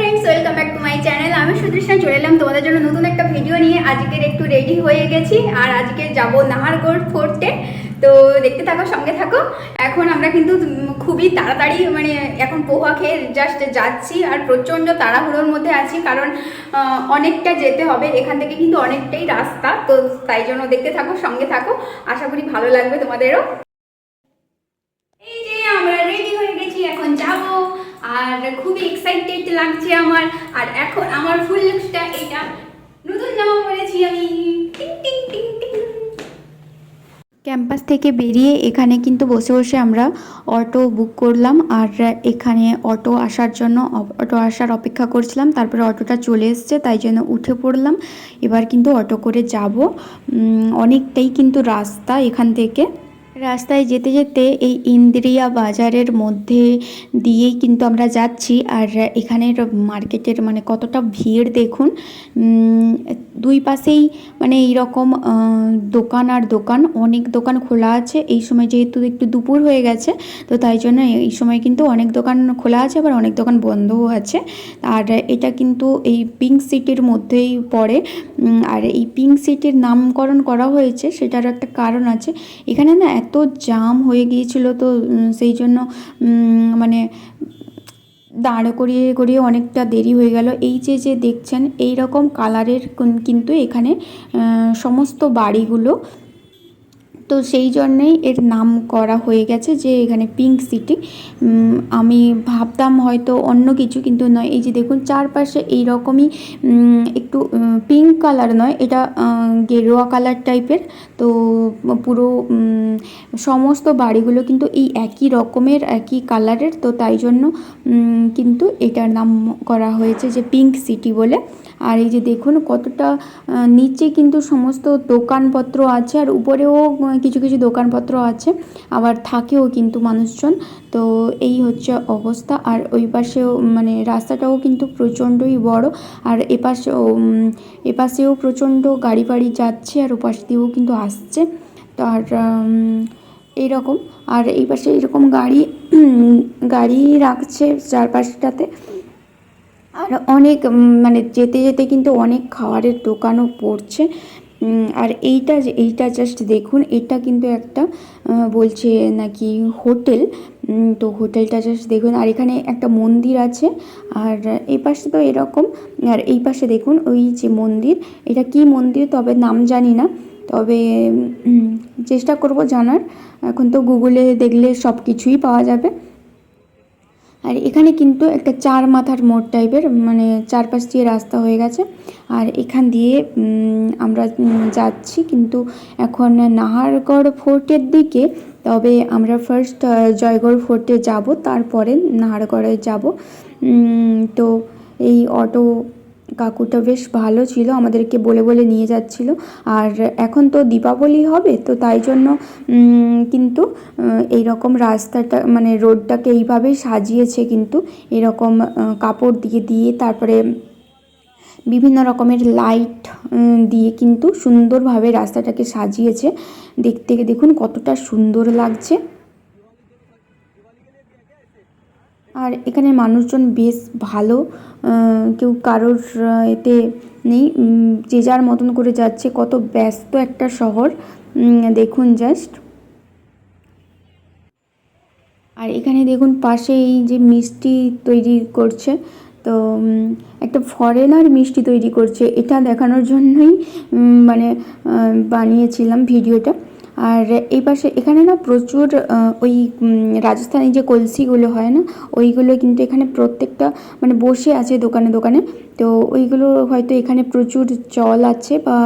Friends welcome back to my channel. আমি সুদৃষ্ণা চলে এলাম তোমাদের জন্য নতুন একটা ভিডিও নিয়ে। আজকের একটু রেডি হয়ে গেছি আর আজকে যাব নাহারগড় ফোর্টে। তো দেখতে থাকো, সঙ্গে থাকো। এখন আমরা কিন্তু খুবই তাড়াতাড়ি এখন পোহা খেয়ে জাস্ট যাচ্ছি আর প্রচণ্ড তাড়াহুড়োর মধ্যে আছি, কারণ অনেকটা যেতে হবে। এখান থেকে কিন্তু অনেকটাই রাস্তা, তো তাই জন্য দেখতে থাকো, সঙ্গে থাকো। আশা করি ভালো লাগবে তোমাদেরও। এই যে আমরা রেডি হয়ে গেছি, এখন যাব আর খুবই এক্সাইটেড লাগছে আমার। আর এখন আমার ফুল লুকসটা এটা, নতুন জামা পরেছি আমি। টিং টিং টিং টিং। ক্যাম্পাস থেকে বেরিয়ে এখানে কিন্তু বসে বসে আমরা অটো বুক করলাম, আর এখানে অটো আসার অপেক্ষা করছিলাম। তারপরে অটোটা চলে এসছে, তাই জন্য উঠে পড়লাম। এবার কিন্তু অটো করে যাব। অনেকটাই কিন্তু রাস্তা এখান থেকে। রাস্তায় যেতে যেতে এই ইন্দ্রিয়া বাজারের মধ্যে দিয়েই কিন্তু আমরা যাচ্ছি। আর এখানের মার্কেটের কতটা ভিড় দেখুন। দুই পাশেই এইরকম দোকান আর দোকান, অনেক দোকান খোলা আছে। এই সময় যেহেতু একটু দুপুর হয়ে গেছে, তো তাই জন্য এই সময় কিন্তু অনেক দোকান খোলা আছে, আবার অনেক দোকান বন্ধও আছে। আর এটা কিন্তু এই পিঙ্ক সিটির মধ্যেই পড়ে। আর এই পিঙ্ক সিটির নামকরণ করা হয়েছে, সেটার একটা কারণ আছে। এখানে না এত জাম হয়ে গিয়েছিল, তো সেই জন্য দাঁড় করিয়ে করিয়ে অনেকটা দেরি হয়ে গেল। এই যে দেখছেন এই রকম কালারের কিন্তু এখানে সমস্ত বাড়িগুলো, তো সেই জন্যেই এর নাম করা হয়ে গেছে যে এখানে পিঙ্ক সিটি। আমি ভাবতাম হয়তো অন্য কিছু, কিন্তু নয়। এই যে দেখুন চারপাশে এই রকমই একটু পিঙ্ক কালার নয়, এটা গেরুয়া কালার টাইপের। তো পুরো সমস্ত বাড়িগুলো কিন্তু এই একই রকমের, একই কালারের, তো তাই জন্য কিন্তু এটার নাম করা হয়েছে যে পিঙ্ক সিটি বলে। আর এই যে দেখুন কতটা নিচে কিন্তু সমস্ত দোকানপত্র আছে, আর উপরেও কিছু কিছু দোকানপত্র আছে, আবার থাকেও কিন্তু মানুষজন। তো এই হচ্ছে অবস্থা। আর ওই পাশেও রাস্তাটাও কিন্তু প্রচণ্ডই বড়, আর এপাশেও প্রচণ্ড গাড়ি বাড়ি যাচ্ছে, আর ওপাশ দিয়েও কিন্তু আসছে। তো আর এইরকম, আর এই পাশে এইরকম গাড়ি রাখছে চারপাশটাতে। আর অনেক যেতে যেতে কিন্তু অনেক খাবারের দোকানও পড়ছে। আর এইটা জাস্ট দেখুন, এটা কিন্তু একটা বলছে নাকি হোটেল। তো হোটেলটা জাস্ট দেখুন। আর এখানে একটা মন্দির আছে, আর এই পাশে তো এরকম। আর এই পাশে দেখুন ওই যে মন্দির, এটা কি মন্দির তবে নাম জানি না, তবে চেষ্টা করব জানার। এখন তো গুগলে দেখলে সব কিছুই পাওয়া যাবে। আর এখানে কিন্তু একটা চার মাথার মোড় টাইপের, চারপাশ দিয়ে রাস্তা হয়ে গেছে। আর এখান দিয়ে আমরা যাচ্ছি কিন্তু এখন নাহারগড় ফোর্টের দিকে। তবে আমরা ফার্স্ট জয়গড় ফোর্টে যাব, তারপরে নাহারগড়ে যাব। তো এই অটো কাকুটা বেশ ভালো ছিল, আমাদেরকে বলে বলে নিয়ে যাচ্ছিল। আর এখন তো দীপাবলি হবে, তো তাই জন্য কিন্তু এই রকম রাস্তাটা রোডটাকে এইভাবেই সাজিয়েছে, কিন্তু এরকম কাপড় দিয়ে দিয়ে তারপরে বিভিন্ন রকমের লাইট দিয়ে কিন্তু সুন্দরভাবে রাস্তাটাকে সাজিয়েছে। দেখতে দেখুন কতটা সুন্দর লাগছে। আর এখানে মানুষজন বেশ ভালো, কেউ কারোর এতে নেই, যে যার মতন করে যাচ্ছে। কত ব্যস্ত একটা শহর দেখুন জাস্ট। আর এখানে দেখুন পাশে এই যে মিষ্টি তৈরি করছে, তো একটা ফরেনার মিষ্টি তৈরি করছে, এটা দেখানোর জন্যই বানিয়েছিলাম ভিডিওটা। আর এই পাশে এখানে না প্রচুর ওই রাজস্থানি যে কলসিগুলো হয় না, ওইগুলো কিন্তু এখানে প্রত্যেকটা বসে আছে দোকানে দোকানে। তো ওইগুলো হয়তো এখানে প্রচুর চল আছে বা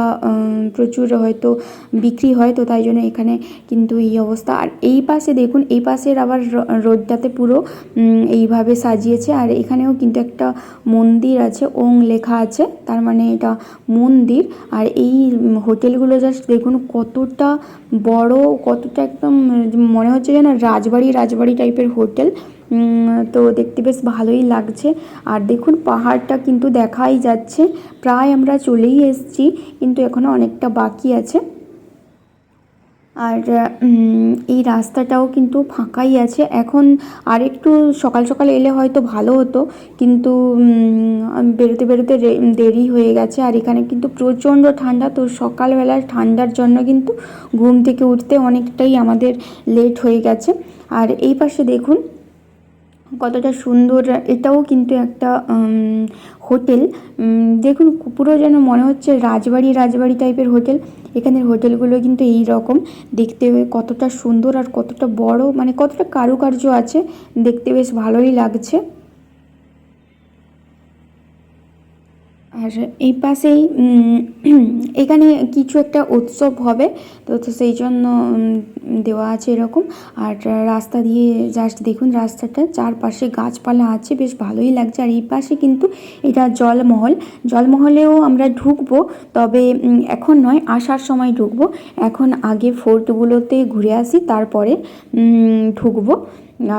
প্রচুর হয়তো বিক্রি হয়, তো তাই জন্য এখানে কিন্তু এই অবস্থা। আর এই পাশে দেখুন, এই পাশের আবার রোডটাতে পুরো এইভাবে সাজিয়েছে। আর এখানেও কিন্তু একটা মন্দির আছে, ওং লেখা আছে, তার এটা মন্দির। আর এই হোটেলগুলো জাস্ট দেখুন কতটা বড়, কতটা একদম মনে হচ্ছে যেন রাজবাড়ি টাইপের হোটেল। তো দেখতে বেশ ভালোই লাগছে। আর দেখুন পাহাড়টা কিন্তু দেখাই যাচ্ছে, প্রায় আমরা চলেই এসেছি, কিন্তু এখনও অনেকটা বাকি আছে। আর এই রাস্তাটাও কিন্তু ফাঁকাই আছে এখন। আর একটু সকাল সকাল এলে হয়তো ভালো হতো, কিন্তু বেরোতে বেরোতে দেরি হয়ে গেছে। আর এখানে কিন্তু প্রচণ্ড ঠান্ডা, তো সকালবেলার ঠান্ডার জন্য কিন্তু ঘুম থেকে উঠতে অনেকটাই আমাদের লেট হয়ে গেছে। আর এই পাশে দেখুন কতটা সুন্দর, এটাও কিন্তু একটা হোটেল। দেখুন পুরো যেন মনে হচ্ছে রাজবাড়ি রাজবাড়ি টাইপের হোটেল। এখানের হোটেলগুলো কিন্তু এই রকম দেখতে, কতটা সুন্দর আর কতটা বড়, মানে কতটা কারুকার্য আছে, দেখতে বেশ ভালোই লাগছে। আর এই পাশেই এখানে কিছু একটা উৎসব হবে, তো সেই জন্য দেওয়া আছে এরকম। আর রাস্তা দিয়ে জাস্ট দেখুন, রাস্তাটা চারপাশে গাছপালা আছে, বেশ ভালোই লাগছে। আর এই পাশে কিন্তু এটা জলমহল, জলমহলেও আমরা ঢুকবো, তবে এখন নয়, আসার সময় ঢুকবো। এখন আগে ফোর্টগুলোতে ঘুরে আসি, তারপরে ঢুকবো।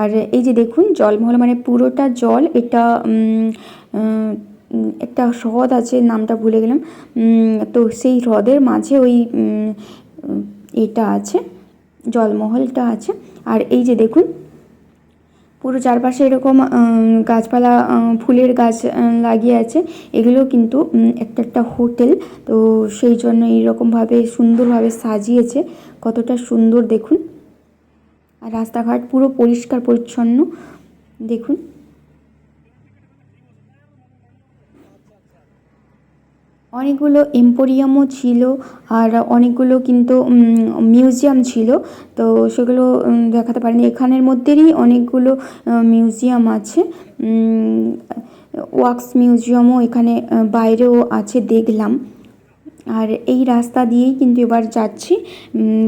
আর এই যে দেখুন জলমহল মানে পুরোটা জল, এটা একটা হ্রদ আছে, নামটা ভুলে গেলাম, তো সেই হ্রদের মাঝে ওই এটা আছে, জলমহলটা আছে। আর এই যে দেখুন পুরো চারপাশে এরকম গাছপালা, ফুলের গাছ লাগিয়ে আছে, এগুলো কিন্তু একটা একটা হোটেল, তো সেই জন্য এইরকমভাবে সুন্দরভাবে সাজিয়েছে, কতটা সুন্দর দেখুন। আর রাস্তাঘাট পুরো পরিষ্কার পরিচ্ছন্ন দেখুন। অনেকগুলো এম্পোরিয়ামও ছিল, আর অনেকগুলো কিন্তু মিউজিয়াম ছিল, তো সেগুলো দেখাতে পারিনি। এখানের মধ্যেই অনেকগুলো মিউজিয়াম আছে, ওয়াক্স মিউজিয়ামও এখানে বাইরেও আছে দেখলাম। আর এই রাস্তা দিয়েই কিন্তু এবার যাচ্ছি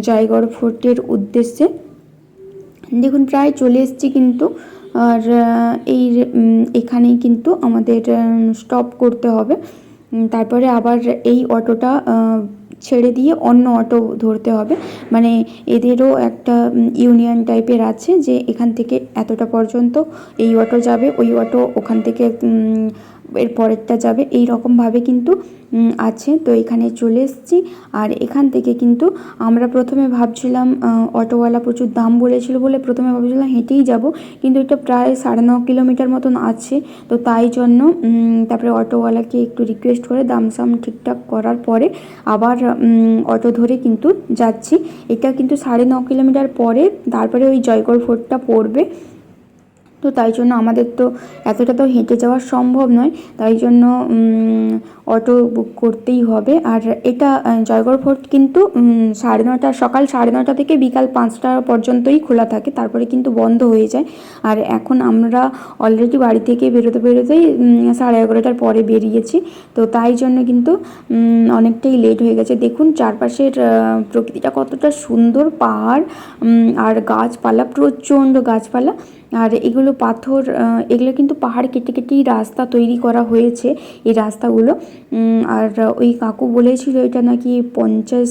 জয়গড় ফোর্টের উদ্দেশ্যে। দেখুন প্রায় চলে এসেছি কিন্তু। আর এই এখানেই কিন্তু আমাদের স্টপ করতে হবে, তারপরে আবার এই অটোটা ছেড়ে দিয়ে অন্য অটো ধরতে হবে। মানে এদেরও একটা ইউনিয়ন টাইপের আছে, যে এখান থেকে এতটা পর্যন্ত এই অটো যাবে, ওই অটো ওখান থেকে এর পরেরটা যাবে, এই রকমভাবে কিন্তু আছে। তো এখানে চলে এসেছি। আর এখান থেকে কিন্তু আমরা প্রথমে ভাবছিলাম, অটোওয়ালা প্রচুর দাম বলেছিল বলে প্রথমে ভাবছিলাম হেঁটেই যাব, কিন্তু এটা প্রায় 9.5 কিলোমিটার মতন আছে, তো তাই জন্য তারপরে অটোওয়ালাকে একটু রিকোয়েস্ট করে দাম সাম ঠিকঠাক করার পরে আবার অটো ধরে কিন্তু যাচ্ছি। এটা কিন্তু 9.5 কিলোমিটার পরে তারপরে ওই জয়গড় ফোর্টটা পড়বে, তো তাই জন্য আমাদের তো এতটা তো হেঁটে যাওয়া সম্ভব নয়, তাই জন্য অটো বুক করতেই হবে। আর এটা জয়গড় ফোর্ট কিন্তু সকাল 9:30 থেকে বিকাল 5টা পর্যন্তই খোলা থাকে, তারপরে কিন্তু বন্ধ হয়ে যায়। আর এখন আমরা অলরেডি বাড়ি থেকে বেরোতে বেরোতেই 11:30টার পরে বেরিয়েছি, তো তাই জন্য কিন্তু অনেকটাই লেট হয়ে গেছে। দেখুন চারপাশের প্রকৃতিটা কতটা সুন্দর, পাহাড় আর গাছপালা, প্রচণ্ড গাছপালা। আর এগুলো পাথর, এগুলো কিন্তু পাহাড় কেটে কেটেই রাস্তা তৈরি করা হয়েছে, এই রাস্তাগুলো। আর ওই কাকু বলেছিল এটা নাকি 50,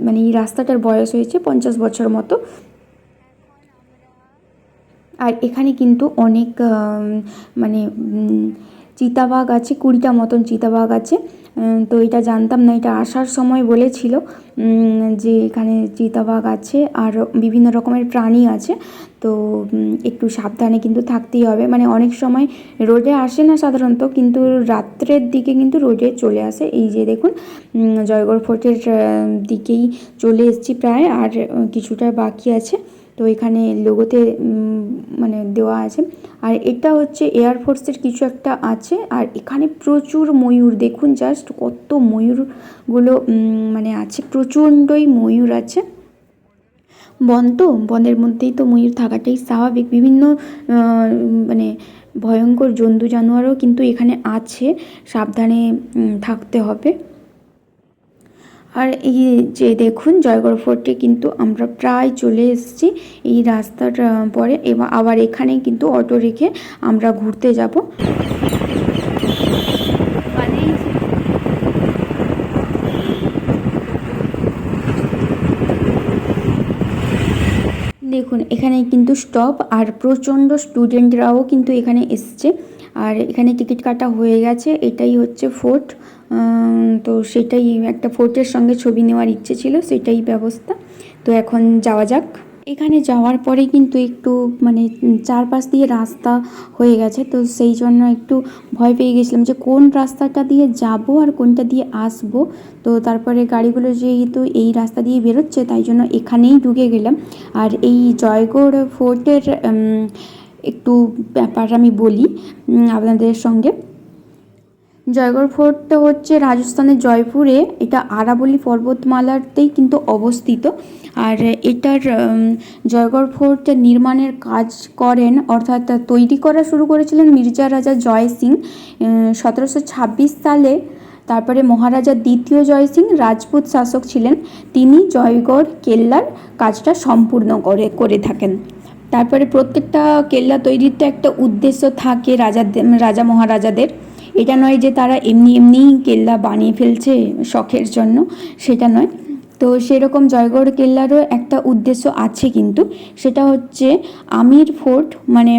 মানে এই রাস্তাটার বয়স হয়েছে 50 বছর মতো। আর এখানে কিন্তু অনেক মানে চিতাবাঘ আছে, 20টা মতন চিতাবাঘ আছে, তো এটা জানতাম না, এটা আসার সময় বলেছিল যে এখানে চিতাবাঘ আছে আর বিভিন্ন রকমের প্রাণী আছে, তো একটু সাবধানে কিন্তু থাকতেই হবে। মানে অনেক সময় রোডে আসে না সাধারণত, কিন্তু রাত্রের দিকে কিন্তু রোডে চলে আসে। এই যে দেখুন জয়গড় ফোর্টের দিকেই চলে এসেছি প্রায়, আর কিছুটা বাকি আছে, তো এখানে লোগোতে মানে দেওয়া আছে। আর এটা হচ্ছে এয়ারফোর্সের কিছু একটা আছে। আর এখানে প্রচুর ময়ূর, দেখুন জাস্ট কত ময়ূরগুলো মানে আছে, প্রচণ্ডই ময়ূর আছে। বন তো, বনের মধ্যেই তো ময়ূর থাকাটাই স্বাভাবিক। বিভিন্ন মানে ভয়ঙ্কর জন্তু জানোয়ারও কিন্তু এখানে আছে, সাবধানে থাকতে হবে। আর এই যে দেখুন জয়গড় ফোর্টে কিন্তু আমরা প্রায় চলে এসেছি এই রাস্তার পরে, এবার আবার এখানে কিন্তু অটো রেখে আমরা ঘুরতে যাব। দেখুন এখানে কিন্তু স্টপ, আর প্রচণ্ড স্টুডেন্টরাও কিন্তু এখানে এসছে, আর এখানে টিকিট কাটা হয়ে গেছে। এটাই হচ্ছে ফোর্ট, তো সেটাই একটা ফোর্টের সঙ্গে ছবি নেওয়ার ইচ্ছে ছিল, সেটাই ব্যবস্থা। তো এখন যাওয়া যাক। এখানে যাওয়ার পরে কিন্তু একটু মানে চারপাশ দিয়ে রাস্তা হয়ে গেছে, তো সেই জন্য একটু ভয় পেয়ে গেছিলাম যে কোন রাস্তাটা দিয়ে যাব আর কোনটা দিয়ে আসব। তো তারপরে গাড়িগুলো যেহেতু এই রাস্তা দিয়ে বেরোচ্ছে, তাই জন্য এখানেই ঢুকে গেলাম। আর এই জয়গড় ফোর্টের একটু ব্যাপার আমি বলি আপনাদের সঙ্গে। জয়গড় ফোর্টটা হচ্ছে রাজস্থানের জয়পুরে, এটা আরাবল্লী পর্বতমালাতেই কিন্তু অবস্থিত। আর এটার জয়গড় ফোর্ট নির্মাণের কাজ করেন, অর্থাৎ তৈরি করা শুরু করেছিলেন মির্জা রাজা জয় সিং 1726 সালে। তারপরে মহারাজা দ্বিতীয় জয় সিং রাজপুত শাসক ছিলেন, তিনি জয়গড় কেল্লার কাজটা সম্পূর্ণ করে থাকেন। তারপরে প্রত্যেকটা কেল্লা তৈরির তো একটা উদ্দেশ্য থাকে রাজা মহারাজাদের। এটা নয় যে তারা এমনি এমনি কেল্লা বানিয়ে ফেলছে শখের জন্য, সেটা নয়। তো সেরকম জয়গড় কেল্লারও একটা উদ্দেশ্য আছে, কিন্তু সেটা হচ্ছে আমির ফোর্ট, মানে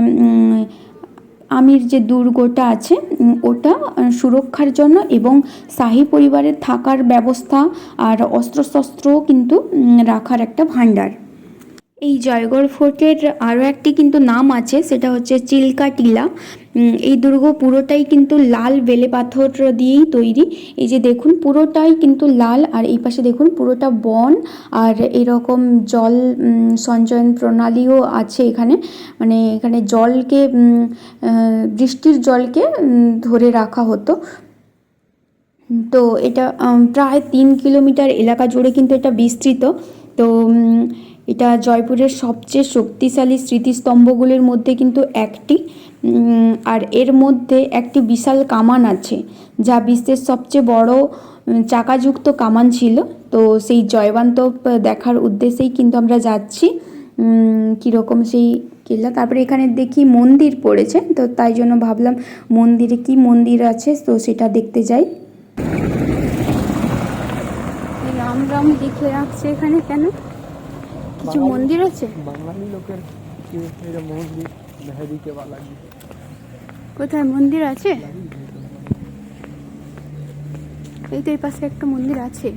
আমির যে দুর্গটা আছে ওটা সুরক্ষার জন্য, এবং শাহী পরিবারের থাকার ব্যবস্থা আর অস্ত্রশস্ত্রও কিন্তু রাখার একটা ভাণ্ডার। এই জয়গড় ফোর্টের আরও একটি কিন্তু নাম আছে, সেটা হচ্ছে চিল্কা টিলা। এই দুর্গ পুরোটাই কিন্তু লাল বেলে পাথর দিয়েই তৈরি। এই যে দেখুন পুরোটাই কিন্তু লাল, আর এই পাশে দেখুন পুরোটা বন, আর এরকম জল সঞ্চয়ন প্রণালীও আছে এখানে। মানে এখানে জলকে বৃষ্টির জলকে ধরে রাখা হতো। তো এটা প্রায় 3 কিলোমিটার এলাকা জুড়ে কিন্তু এটা বিস্তৃত। তো এটা জয়পুরের সবচেয়ে শক্তিশালী স্মৃতিস্তম্ভগুলির মধ্যে কিন্তু একটি। আর এর মধ্যে একটি বিশাল কামান আছে, যা বিশ্বের সবচেয়ে বড় চাকাযুক্ত কামান ছিল। তো সেই জয়বান্তব দেখার উদ্দেশ্যেই কিন্তু আমরা যাচ্ছি, কীরকম সেই কেল্লা। তারপরে এখানে দেখি মন্দির পড়েছে, তো তাই জন্য ভাবলাম মন্দিরে কি মন্দির আছে তো সেটা দেখতে যাই। রাম রাম লিখে রাখছে এখানে, কেন কিছু মন্দির আছে? বাঙালি লোকের মন্দির মেহেদিকে বালাজি। কোথায় মন্দির আছে? এই তো এই পাশে একটা মন্দির আছে।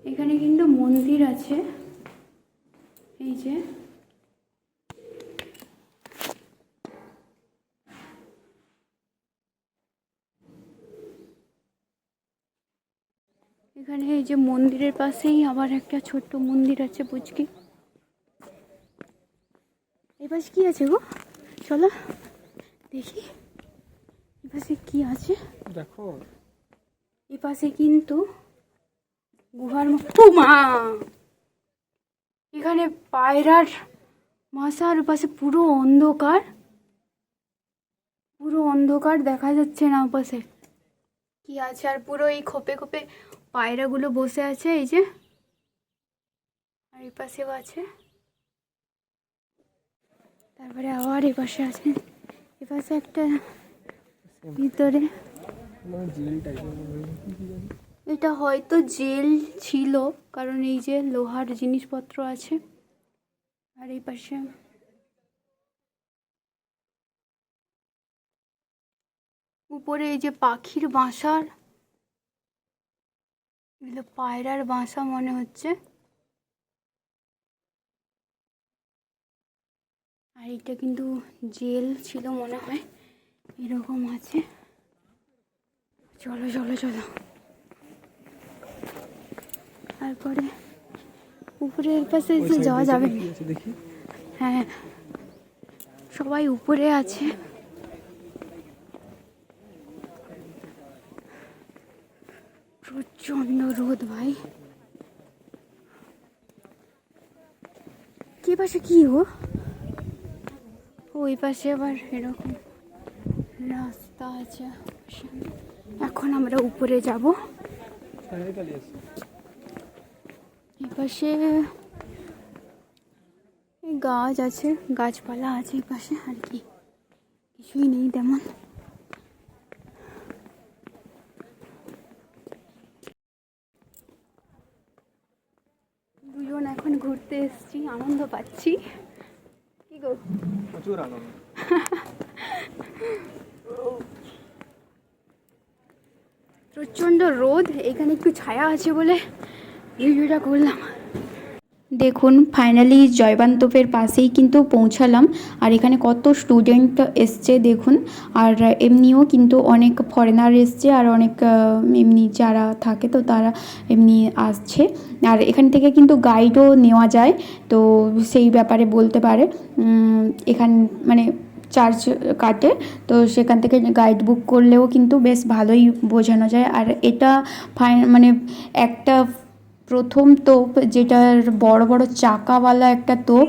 এখানে কিন্তু মন্দির আছে, এই যে এখানে এই যে মন্দিরের পাশেই আবার একটা ছোট্ট মন্দির আছে বুঝকি। এই পাশে কি আছে গো, চলো দেখি এই পাশে কি আছে। দেখো এই পাশে কিন্তু গুহার মা, এখানে পায়রার বাসার পাশে পুরো অন্ধকার, পুরো অন্ধকার, দেখা যাচ্ছে না পাশে কি আছে। আর পুরো এই খোপে খোপে পায়রাগুলো বসে আছে, এই যে, আর এই পাশেও আছে। তারপরে আবার এই পাশে আছে, এই পাশে একটা ভিতরে, এটা হয়তো জেল ছিল, কারণ এই যে লোহার জিনিসপত্র আছে। আর এই পাশে উপরে এই যে পাখির বাসার, এগুলো পায়রার বাসা মনে হচ্ছে। আর এটা কিন্তু জেল ছিল মনে হয়, এরকম আছে। চলো চলো চলো, তারপরে উপরের পাশে যাওয়া যাবে না। হ্যাঁ সবাই উপরে আছে। প্রচন্ড রোদ ভাই। কি পাশে কি ওই পাশে আবার এরকম রাস্তা আছে। এখন আমরা উপরে যাব। এই পাশে গাছ আছে, গাছপালা আছে এই পাশে, আর কি কিছুই নেই তেমন। কি গো প্রচুর আনন্দ। প্রচণ্ড রোদ, এখানে একটু ছায়া আছে বলে ভিডিওটা করলাম। দেখুন ফাইনালি জয়বান্তপের পাশেই কিন্তু পৌঁছালাম। আর এখানে কত স্টুডেন্ট এসছে দেখুন। আর এমনিও কিন্তু অনেক ফরেনার এসছে, আর অনেক এমনি যারা থাকে তো তারা এমনি আসছে। আর এখান থেকে কিন্তু গাইডও নেওয়া যায়, তো সেই ব্যাপারে বলতে পারে এখান মানে চার্জ কাটে, তো সেখান থেকে গাইড বুক করলেও কিন্তু বেশ ভালোই বোঝানো যায়। আর এটা মানে একটা প্রথম তোপ, যেটার বড় বড় চাকাওয়ালা একটা তোপ।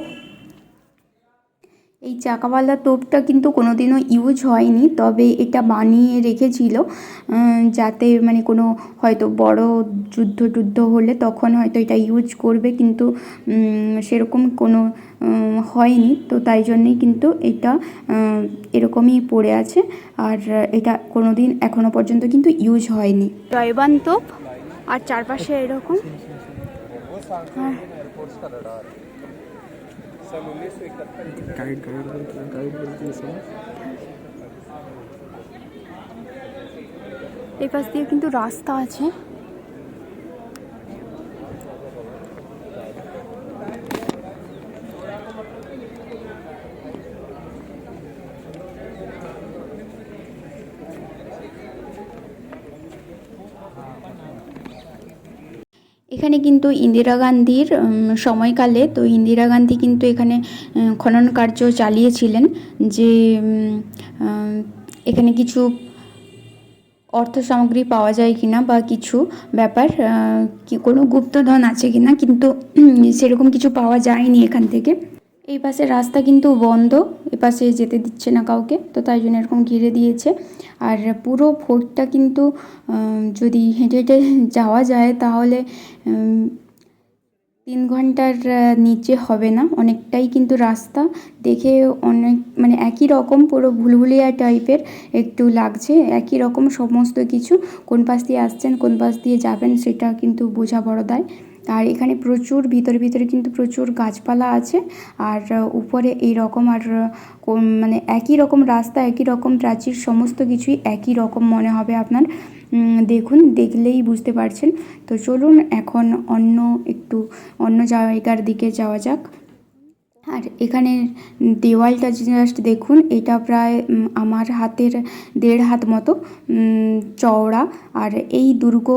এই চাকাওয়ালা তোপটা কিন্তু কোনোদিনও ইউজ হয়নি, তবে এটা বানিয়ে রেখেছিল যাতে মানে কোনো হয়তো বড় যুদ্ধ হলে তখন হয়তো এটা ইউজ করবে, কিন্তু সেরকম কোনো হয়নি, তো তাই জন্যেই কিন্তু এটা এরকমই পড়ে আছে। আর এটা কোনোদিন এখনো পর্যন্ত কিন্তু ইউজ হয়নি। জয়বান তোপ, আর চারপাশে এরকম गाइड बोलती है। এই পাশ দিয়ে কিন্তু রাস্তা আছে। এখানে কিন্তু ইন্দিরা গান্ধীর সময়কালে, তো ইন্দিরা গান্ধী কিন্তু এখানে খনন কার্য চালিয়েছিলেন, যে এখানে কিছু অর্থ সামগ্রী পাওয়া যায় কিনা বা কিছু ব্যাপার, কি কোনো গুপ্তধন আছে কিনা, কিন্তু সেরকম কিছু পাওয়া যায়নি এখান থেকে। এই পাশে রাস্তা কিন্তু বন্ধ, এ পাশে যেতে দিচ্ছে না কাউকে, তো তাই জন্য এরকম ঘিরে দিয়েছে। আর পুরো ফোর্টটা কিন্তু যদি হেঁটে হেঁটে যাওয়া যায় তাহলে 3 ঘন্টার নিচে হবে না, অনেকটাই কিন্তু রাস্তা। দেখে অনেক মানে একই রকম, পুরো ভুলভুলিয়া টাইপের একটু লাগছে, একই রকম সমস্ত কিছু। কোন পাশ দিয়ে আসছেন, কোন পাশ দিয়ে যাবেন সেটা কিন্তু বোঝা বড় দায়। আর এখানে প্রচুর ভিতরে কিন্তু প্রচুর গাছপালা আছে। আর উপরে এই রকম, আর মানে একই রকম রাস্তা, একই রকম প্রাচীর, সমস্ত কিছুই একই রকম মনে হবে আপনার। দেখুন, দেখলেই বুঝতে পারছেন। তো চলুন এখন অন্য জায়গার দিকে যাওয়া যাক। আর এখানে দেওয়ালটা জাস্ট দেখুন, এটা প্রায় আমার হাতের 1.5 হাত মতো চওড়া। আর এই দুর্গ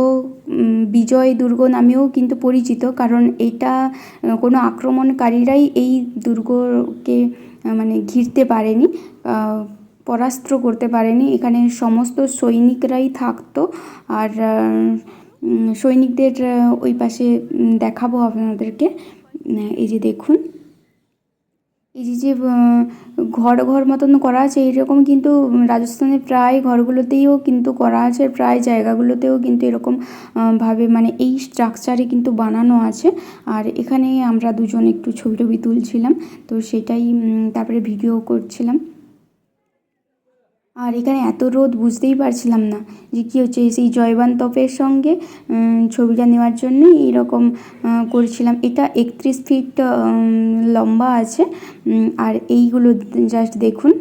বিজয় দুর্গ নামেও কিন্তু পরিচিত, কারণ এটা কোনো আক্রমণকারীরাই এই দুর্গকে মানে ঘিরতে পারেনি, পরাস্ত করতে পারেনি। এখানে সমস্ত সৈনিকরাই থাকতো। আর সৈনিকদের ওই পাশে দেখাবো আপনাদেরকে। এই যে দেখুন, এই যে ঘর মতন করা আছে, এইরকম কিন্তু রাজস্থানের প্রায় ঘরগুলোতেও কিন্তু করা আছে, প্রায় জায়গাগুলোতেও কিন্তু এরকম ভাবে মানে এই স্ট্রাকচারে কিন্তু বানানো আছে। আর এখানে আমরা দুজন একটু ছবি তুলছিলাম, তো সেটাই তারপরে ভিডিও করছিলাম। আর এখানে এত রোদ, বুঝতেই পারছিলাম না যে কী হচ্ছে। সেই জয়বান তপের সঙ্গে ছবিটা নেওয়ার জন্যই এরকম করছিলাম। এটা 31 ফিট লম্বা আছে। আর এইগুলো জাস্ট দেখুন,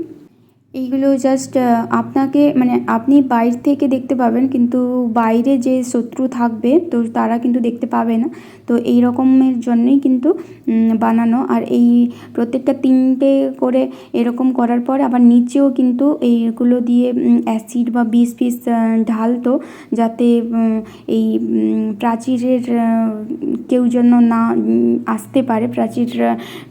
এইগুলো জাস্ট আপনাকে মানে আপনি বাইরে থেকে দেখতে পাবেন, কিন্তু বাইরে যে শত্রু থাকবে তো তারা কিন্তু দেখতে পাবে না। তো এই রকমের জন্যই কিন্তু বানানো। আর এই প্রত্যেকটা 3টে করে এরকম করার পর আবার নিচেও কিন্তু এইগুলো দিয়ে অ্যাসিড বা বিষ ঢালতো, যাতে এই প্রাচীরের কেউ যেন না আসতে পারে,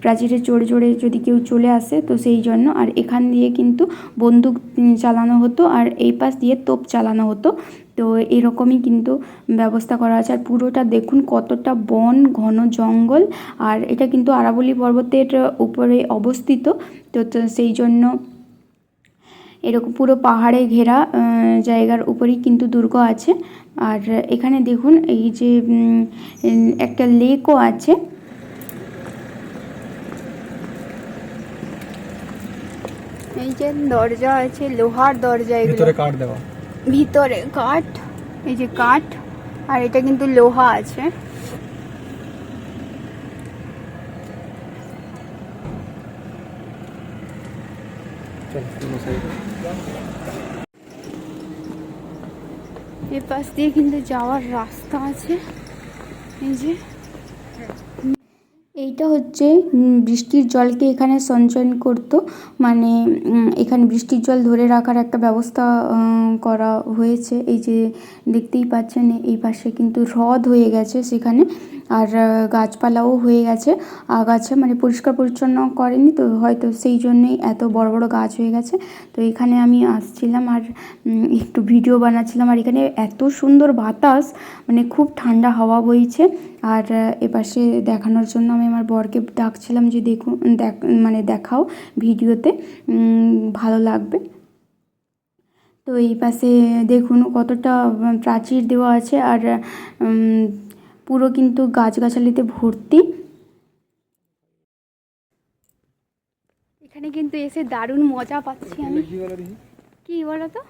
প্রাচীরে চড়ে যদি কেউ চলে আসে, তো সেই জন্য। আর এখান দিয়ে কিন্তু বন্দুক চালানো হতো, আর এই পাশ দিয়ে তোপ চালানো হতো। তো এরকমই কিন্তু ব্যবস্থা করা আছে। আর পুরোটা দেখুন কতটা বন, ঘন জঙ্গল। আর এটা কিন্তু আরাবল্লী পর্বতের উপরে অবস্থিত, তো সেই জন্য এরকম পুরো পাহাড়ে ঘেরা জায়গার উপরেই কিন্তু দুর্গ আছে। আর এখানে দেখুন এই যে একটা লেকও আছে। এই যে দরজা আছে, লোহার দরজা, ভিতরে কাঠ দেওয়া, ভিতরে কাঠ, এই যে কাঠ, আর এটা কিন্তু লোহা আছে। चल दोनों साइड এ পাশ দিয়ে কিন্তু যাওয়ার রাস্তা আছে। এই যে এইটা হচ্ছে বৃষ্টির জলকে এখানে সঞ্চয়ন করতো, মানে এখানে বৃষ্টির জল ধরে রাখার একটা ব্যবস্থা করা হয়েছে। এই যে দেখতেই পাচ্ছেন এই পাশে কিন্তু হ্রদ হয়ে গেছে সেখানে, আর গাছপালাও হয়ে গেছে আগাছা, মানে পরিষ্কার পরিচ্ছন্ন করেনি তো হয়তো সেই জন্যেই এত বড় বড় গাছ হয়ে গেছে। তো এখানে আমি আসছিলাম আর একটু ভিডিও বানাচ্ছিলাম, আর এখানে এত সুন্দর বাতাস, মানে খুব ঠান্ডা হাওয়া বইছে। আর এপাশে দেখানোর জন্য আমি আমার বরকে ডাকছিলাম যে দেখুন মানে দেখাও ভিডিওতে, ভালো লাগবে। তো এই পাশে দেখুন কতটা প্রাচীর দেওয়া আছে, আর পুরো কিন্তু গাছগাছালিতে ভর্তি। এখানে কিন্তু এসে দারুণ মজা পাচ্ছি আমি। কি বলো তো?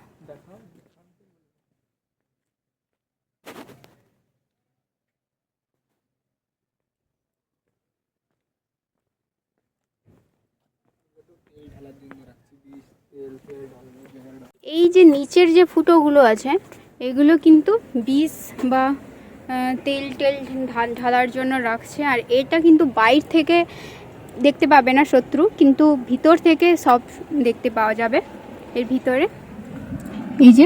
এই যে নিচের যে ফুটোগুলো আছে এগুলো কিন্তু বিষ বা তেল ঢালার জন্য রাখছে, আর এটা কিন্তু বাইর থেকে দেখতে পাবে না শত্রু, কিন্তু ভিতর থেকে সব দেখতে পাওয়া যাবে এর ভিতরে। এই যে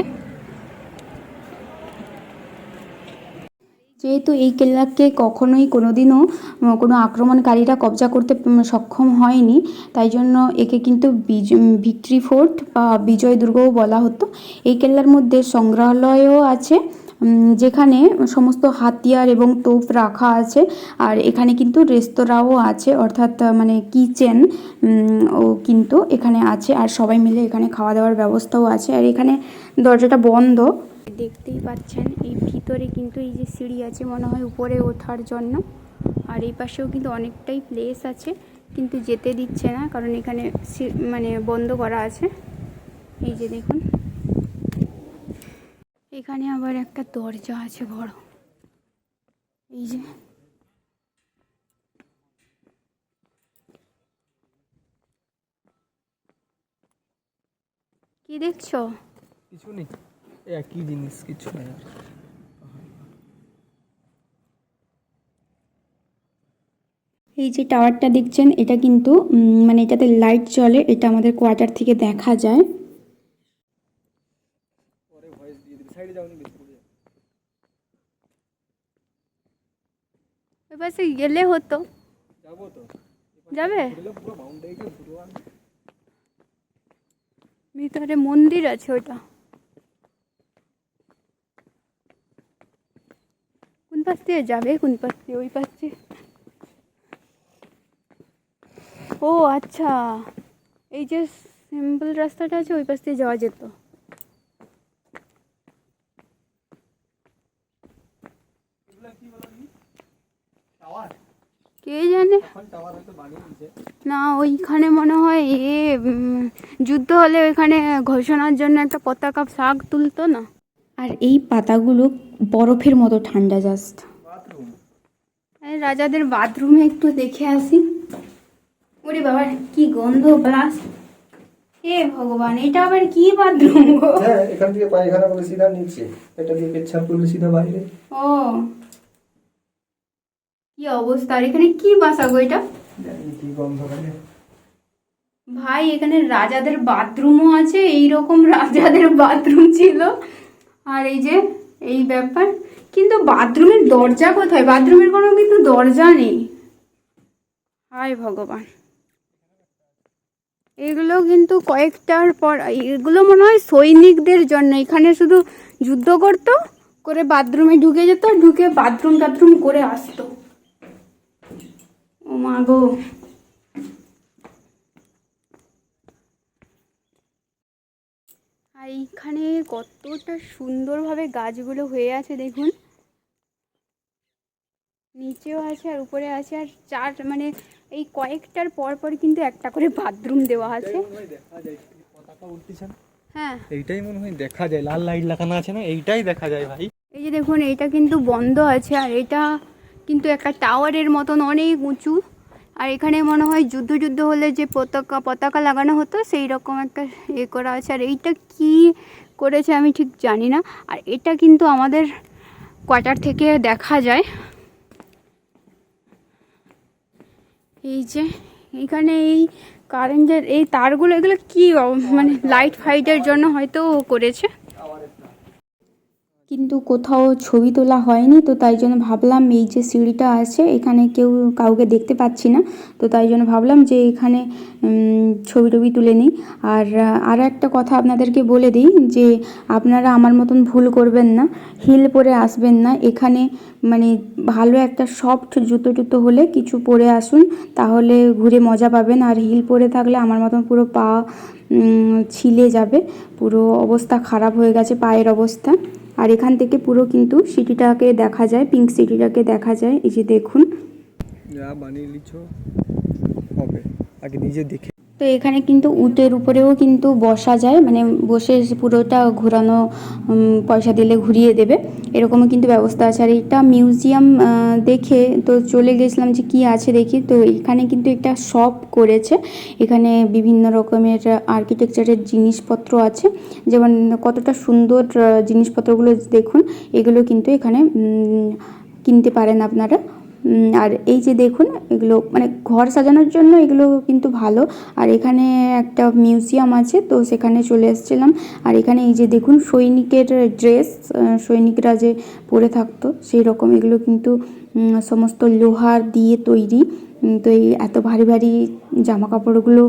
যেহেতু এই কেল্লাকে কখনোই কোনোদিনও কোনো আক্রমণকারীরা কবজা করতে সক্ষম হয়নি, তাই জন্য একে কিন্তু ভিক্টরি ফোর্ট বা বিজয় দুর্গও বলা হতো। এই কেল্লার মধ্যে সংগ্রহালয়ও আছে, যেখানে সমস্ত হাতিয়ার এবং তোপ রাখা আছে, আর এখানে কিন্তু রেস্তোরাঁও আছে, অর্থাৎ মানে কিচেন ও কিন্তু এখানে আছে, আর সবাই মিলে এখানে খাওয়া দাওয়ার ব্যবস্থাও আছে। আর এখানে দরজাটা বন্ধ, দেখতেই পাচ্ছেন। এই ভিতরে কিন্তু এই যে সিঁড়ি আছে মনে হয় উপরে ওঠার জন্য, আর এই পাশেও কিন্তু অনেকটাই প্লেস আছে, কিন্তু যেতে দিচ্ছে না কারণ এখানে মানে বন্ধ করা আছে। এই যে দেখুন এখানে আবার একটা দরজা আছে বড়। এই যে কি দেখছো? কিছু নেই, একই জিনিস, কিছু নেই। এই যে টাওয়ারটা দেখছেন এটা কিন্তু মানে এটাতে লাইট জ্বলে, এটা আমাদের কোয়ার্টার থেকে দেখা যায়। ওই পাশে গেলে হতো, যাবে ভিতরে মন্দির আছে ওটা। কোন পাশ দিয়ে যাবে? কোন পাশ দিয়ে? ওই পাশ দিয়ে। ও আচ্ছা, এই যে সিম্পল রাস্তাটা আছে ওই পাশ দিয়ে যাওয়া যেত। কে জানে, না ওইখানে মনে হয় যুদ্ধ হলে ওইখানে ঘোষণার জন্য একটা পতাকা ফ্ল্যাগ তুলতো না। আর এই পাতাগুলো বরফের মতো ঠান্ডা জাস্ট। রাজাদের বাথরুমে একটু দেখে আসি। ওরে বাবা কি গন্ধ প্লাস, এ ভগবান এটা আবার কি বাথরুম গো? হ্যাঁ, এখান থেকে পায়খানা করে সিধা নিচে, এটা দিয়ে পেচ্ছাপ করলে সিধা বাইরে। ও কি অবস্থা, আর এখানে কি বাসা গো এটা? কি গন্ধ লাগে ভাই, এখানে রাজাদের বাথরুমও আছে, এইরকম রাজাদের বাথরুম ছিল। আর এই যে এই ব্যাপার, কিন্তু বাথরুমের দরজা কোথায়? বাথরুমের কোনো কিন্তু দরজা নেই। হায় ভগবান, এগুলো কিন্তু কয়েকটার পর, এগুলো মনে হয় সৈনিকদের জন্য, এখানে শুধু যুদ্ধ করতো, করে বাথরুমে ঢুকে যেত, ঢুকে বাথরুম টাথরুম করে আসতো। ও মা গো, আর এইখানে কতটা সুন্দরভাবে গাছগুলো হয়ে আছে দেখুন, নিচেও আছে আর উপরে আছে, আর চার মানে এই কয়েকটার পর পর কিন্তু একটা করে বাথরুম দেওয়া আছে। পতাকা উঠতেছে না? হ্যাঁ, এইটাই মনে হয় দেখা যায়, লাল লাইট লাগানো আছে না, এইটাই দেখা যায় ভাই। এই যে দেখুন এইটা কিন্তু বন্ধ আছে, আর এটা কিন্তু একটা টাওয়ারের মতন অনেক উঁচু, আর এখানে মনে হয় যুদ্ধ হলে যে পতাকা লাগানো হতো সেই রকম একটা করা আছে। আর এইটা কি করেছে আমি ঠিক জানি না। আর এটা কিন্তু আমাদের কোয়ার্টার থেকে দেখা যায়। এই যে এখানে এই কারেন্টের এই তারগুলো, এগুলো কি মানে লাইট ফাইটের জন্য হয়তো করেছে। কিন্তু কোথাও ছবি তোলা হয়নি, তো তাই জন্য ভাবলাম এই যে সিঁড়িটা আছে এখানে কাউকে দেখতে পাচ্ছি না, তো তাই জন্য ভাবলাম যে এখানে ছবি টবি তুলে নিই। আর একটা কথা আপনাদেরকে বলে দিই যে আপনারা আমার মতন ভুল করবেন না, হিল পরে আসবেন না এখানে। মানে ভালো একটা সফট জুতো হলে কিছু পরে আসুন, তাহলে ঘুরে মজা পাবেন। আর হিল পরে থাকলে আমার মতন পুরো পা ছিলে যাবে, পুরো অবস্থা খারাপ হয়ে গেছে পায়ের অবস্থা। আর এখান থেকে পুরো কিন্তু সিটিটাকে দেখা যায়, পিঙ্ক সিটিটাকে দেখা যায়। এই যে দেখুন, যা বানিয়ে লিছো হবে, আগে নিজে দেখে। তো এখানে কিন্তু উটের উপরেও কিন্তু বসা যায়, মানে বসে পুরোটা ঘোরানো, পয়সা দিলে ঘুরিয়ে দেবে, এরকমও কিন্তু ব্যবস্থা আছে। আর এটা মিউজিয়াম দেখে তো চলে গেছিলাম যে কি আছে দেখি। তো এখানে কিন্তু একটা শপ করেছে, এখানে বিভিন্ন রকমের আর্কিটেকচারের জিনিসপত্র আছে, যেমন কতটা সুন্দর জিনিসপত্রগুলো দেখুন। এগুলো কিন্তু এখানে কিনতে পারেন আপনারা। আর এই যে দেখুন, এগুলো মানে ঘর সাজানোর জন্য এগুলো কিন্তু ভালো। আর এখানে একটা মিউজিয়াম আছে, তো সেখানে চলে এসেছিলাম। আর এখানে এই যে দেখুন সৈনিকের ড্রেস, সৈনিকরা যে পরে থাকতো সেই রকম, এগুলো কিন্তু সমস্ত লোহার দিয়ে তৈরি। তো এই এত ভারী ভারী জামা কাপড়গুলো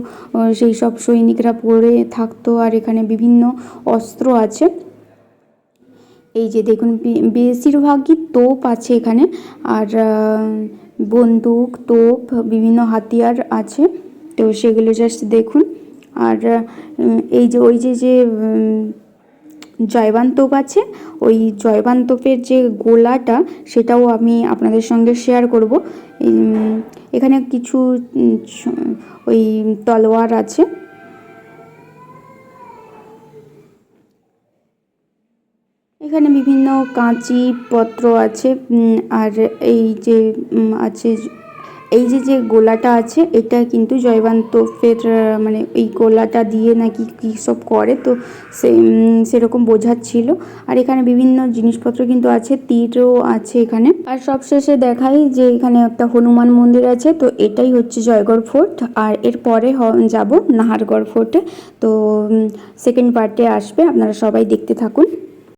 সেই সব সৈনিকরা পরে থাকতো। আর এখানে বিভিন্ন অস্ত্র আছে। এই যে দেখুন বেশিরভাগই তোপ আছে এখানে, আর বন্দুক, তোপ, বিভিন্ন হাতিয়ার আছে, তো সেগুলো জাস্ট দেখুন। আর এই যে ওই যে জয়বান তোপ আছে, ওই জয়বান তোপের যে গোলাটা সেটাও আমি আপনাদের সঙ্গে শেয়ার করব। এখানে কিছু ওই তলোয়ার আছে। এখানে বিভিন্ন কাঁচি পত্র আছে। আর এই যে আছে, এই যে গোলাটা আছে এটা কিন্তু জয়বান তোপের, মানে এই গোলাটা দিয়ে নাকি কী সব করে, তো সেরকম বোঝাচ্ছিল। আর এখানে বিভিন্ন জিনিসপত্র কিন্তু আছে, তীরও আছে এখানে। আর সবশেষে দেখাই যে এখানে একটা হনুমান মন্দির আছে, তো এটাই হচ্ছে জয়গড় ফোর্ট। আর এরপরে যাব নাহারগড় ফোর্টে, তো সেকেন্ড পার্টে আসবে, আপনারা সবাই দেখতে থাকুন।